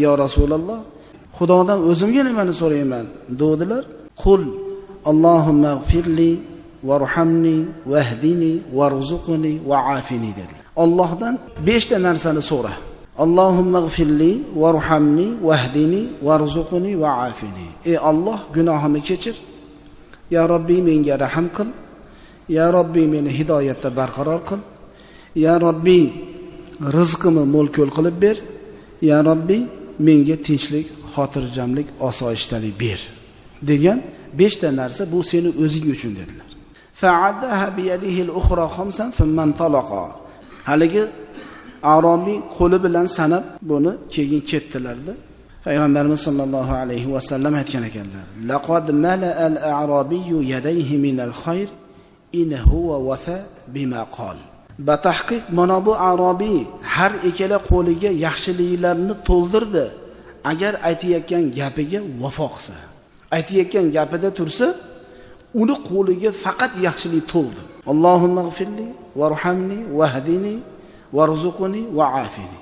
yo Rasululloh, Xudodan o'zimga nimani so'rayman dedilar. Qul Allohumma g'firli varhamni vahdini warzuqni wa'afini dedilar. Allohdan 5 ta narsani so'ra. Allohumma g'firli varhamni vahdini warzuqni wa'afini. Ey Alloh, gunohimni kechir. Ya Robbi, menga rahim qil. Ya Robbi, meni hidoyatda barqaror qil. Ya Robbi, rizqimni mo'l-ko'l qilib ber. Ya Robbi, menga tinchlik, xotirjamlik, osoyishtalik ber degan 5 ta narsa bu seni o'zing uchun dedilar. Fa'adaha bi yadihi al-ukhra khamsan thumma intalaqa. Haligi Arobiy qo'li bilan sanab buni keyin ketdilarda. Payg'ambarimiz sollallohu alayhi va sallam aytgan ekanlar: "Laqad mala'a al-a'rabiyyu yadayhi min al-khayr in huwa wafa bima qala." Batahqiq mana bu Arobiy har ikkala qo'liga yaxshiliklarni to'ldirdi. Agar aytayotgan gapiga vafo qilsa, aytayotgan gapida tursa, uni qo'liga faqat yaxshilik to'ldi. Allohumma g'firli varhamni vahdini warzuqni wa'afini.